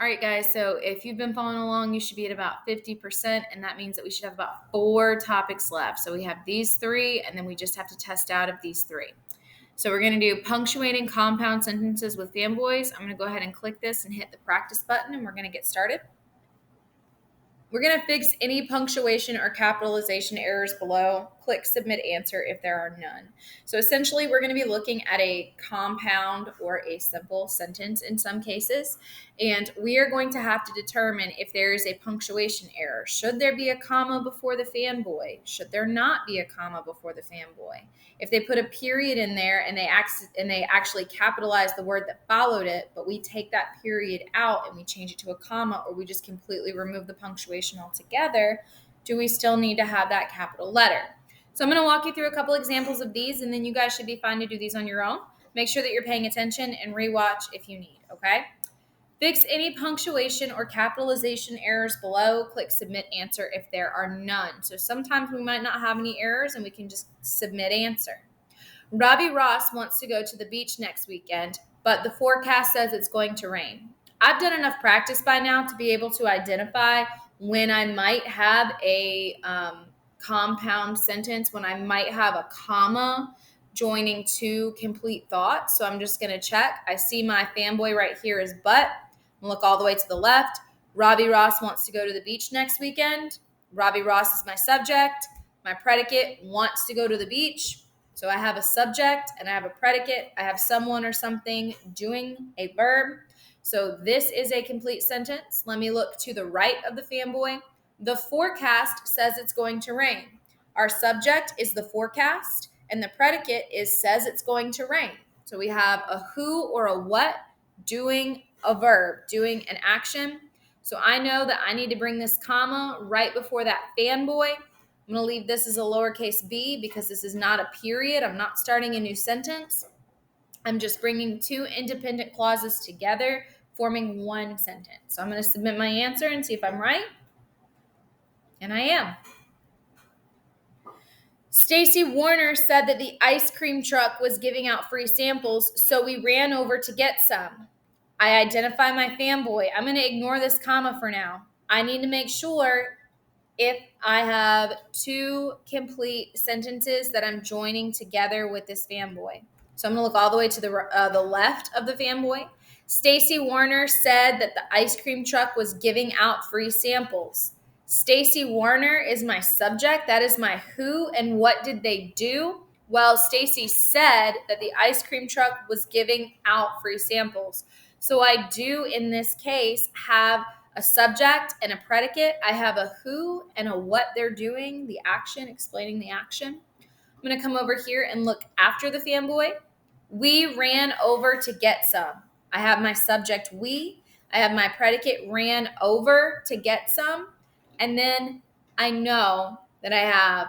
All right, guys, so if you've been following along, you should be at about 50%, and that means that we should have about 4 topics left. So we have these 3, and then we just have to test out of these 3. So we're going to do punctuating compound sentences with FANBOYS. I'm going to go ahead and click this and hit the practice button, and we're going to get started. We're going to fix any punctuation or capitalization errors below. Click Submit Answer if there are none. So essentially, we're going to be looking at a compound or a simple sentence in some cases, and we are going to have to determine if there is a punctuation error. Should there be a comma before the fanboy? Should there not be a comma before the fanboy? If they put a period in there and they actually capitalize the word that followed it, but we take that period out and we change it to a comma, or we just completely remove the punctuation altogether, do we still need to have that capital letter? So I'm going to walk you through a couple examples of these, and then you guys should be fine to do these on your own. Make sure that you're paying attention and rewatch if you need, okay? Fix any punctuation or capitalization errors below. Click Submit Answer if there are none. So sometimes we might not have any errors and we can just submit answer. Robbie Ross wants to go to the beach next weekend, but the forecast says it's going to rain. I've done enough practice by now to be able to identify when I might have a compound sentence, when I might have a comma joining 2 complete thoughts. So I'm just going to check. I see my fanboy right here is but. Look all the way to the left. Robbie Ross wants to go to the beach next weekend. Robbie Ross is my subject. My predicate wants to go to the beach. So I have a subject and I have a predicate. I have someone or something doing a verb. So this is a complete sentence. Let me look to the right of the fanboy. The forecast says it's going to rain. Our subject is the forecast, and the predicate is says it's going to rain. So we have a who or a what doing a verb, doing an action. So I know that I need to bring this comma right before that fanboy. I'm going to leave this as a lowercase b because this is not a period. I'm not starting a new sentence. I'm just bringing 2 independent clauses together, forming one sentence. So I'm going to submit my answer and see if I'm right. And I am. Stacy Warner said that the ice cream truck was giving out free samples, so we ran over to get some. I identify my fanboy. I'm going to ignore this comma for now. I need to make sure if I have 2 complete sentences that I'm joining together with this fanboy. So I'm going to look all the way to the left of the fanboy. Stacy Warner said that the ice cream truck was giving out free samples. Stacy Warner is my subject. That is my who, and what did they do? Well, Stacy said that the ice cream truck was giving out free samples. So I do, in this case, have a subject and a predicate. I have a who and a what they're doing, the action, explaining the action. I'm going to come over here and look after the fanboy. We ran over to get some. I have my subject, we. I have my predicate, ran over to get some. And then I know that I have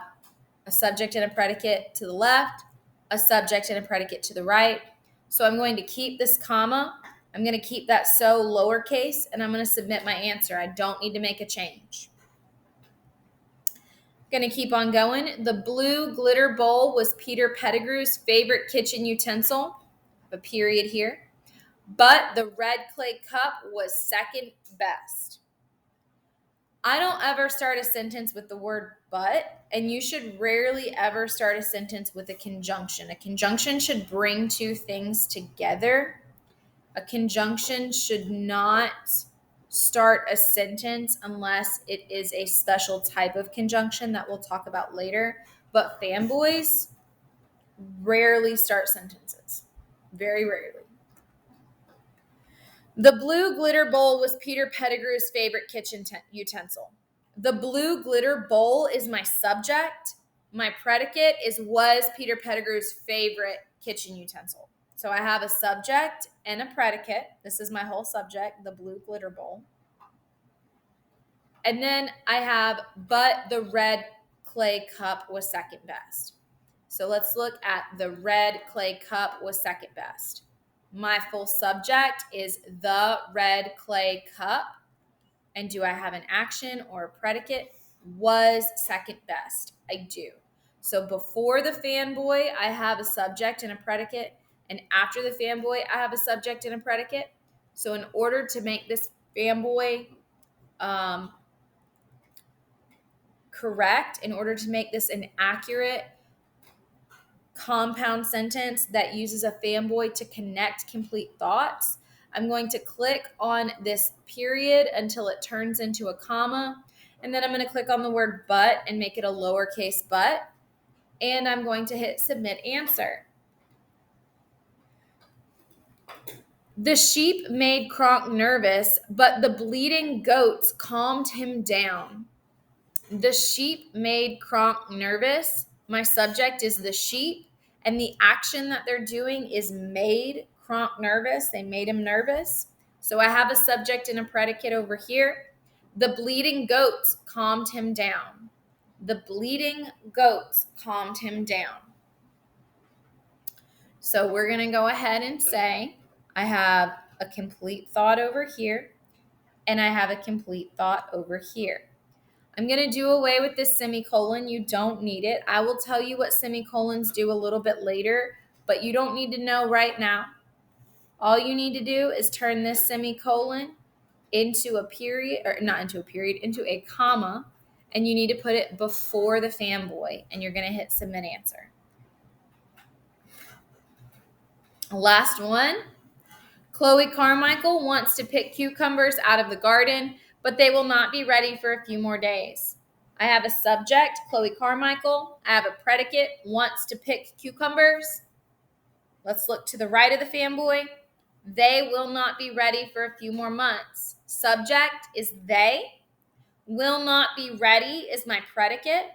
a subject and a predicate to the left, a subject and a predicate to the right. So I'm going to keep this comma. I'm going to keep that so lowercase, and I'm going to submit my answer. I don't need to make a change. Going to keep on going. The blue glitter bowl was Peter Pettigrew's favorite kitchen utensil. A period here. But the red clay cup was second best. I don't ever start a sentence with the word but, and you should rarely ever start a sentence with a conjunction. A conjunction should bring 2 things together. A conjunction should not start a sentence unless it is a special type of conjunction that we'll talk about later. But fanboys rarely start sentences. Very rarely. The blue glitter bowl was Peter Pettigrew's favorite kitchen utensil. The blue glitter bowl is my subject. My predicate was Peter Pettigrew's favorite kitchen utensil. So I have a subject and a predicate. This is my whole subject, the blue glitter bowl. And then I have, but the red clay cup was second best. So let's look at the red clay cup was second best. My full subject is the red clay cup. And do I have an action or a predicate? Was second best. I do. So before the fanboy, I have a subject and a predicate. And after the fanboy, I have a subject and a predicate. So in order to make this fanboy correct in order to make this an accurate compound sentence that uses a fanboy to connect complete thoughts. I'm going to click on this period until it turns into a comma, and then I'm going to click on the word but and make it a lowercase but, and I'm going to hit submit answer. The sheep made Kronk nervous, but the bleeding goats calmed him down. The sheep made Kronk nervous. My subject is the sheep, and the action that they're doing is made Kronk nervous. They made him nervous. So I have a subject and a predicate over here. The bleeding goats calmed him down. The bleeding goats calmed him down. So we're going to go ahead and say I have a complete thought over here, and I have a complete thought over here. I'm going to do away with this semicolon. You don't need it. I will tell you what semicolons do a little bit later, but you don't need to know right now. All you need to do is turn this semicolon into a period, or not into a period, into a comma, and you need to put it before the fanboy, and you're going to hit submit answer. Last one. Chloe Carmichael wants to pick cucumbers out of the garden, but they will not be ready for a few more days. I have a subject, Chloe Carmichael. I have a predicate, wants to pick cucumbers. Let's look to the right of the fanboy. They will not be ready for a few more months. Subject is they. Will not be ready is my predicate.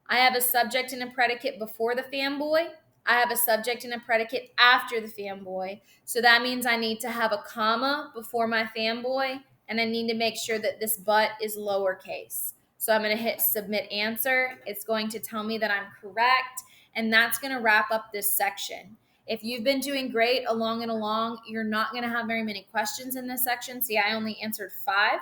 I have a subject and a predicate before the fanboy. I have a subject and a predicate after the fanboy. So that means I need to have a comma before my fanboy, and I need to make sure that this but is lowercase. So I'm going to hit submit answer. It's going to tell me that I'm correct, and that's going to wrap up this section. If you've been doing great along, you're not going to have very many questions in this section. See, I only answered 5.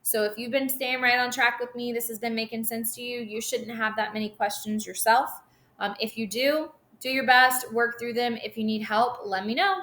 So if you've been staying right on track with me, this has been making sense to you, you shouldn't have that many questions yourself. If you do your best, work through them. If you need help, let me know.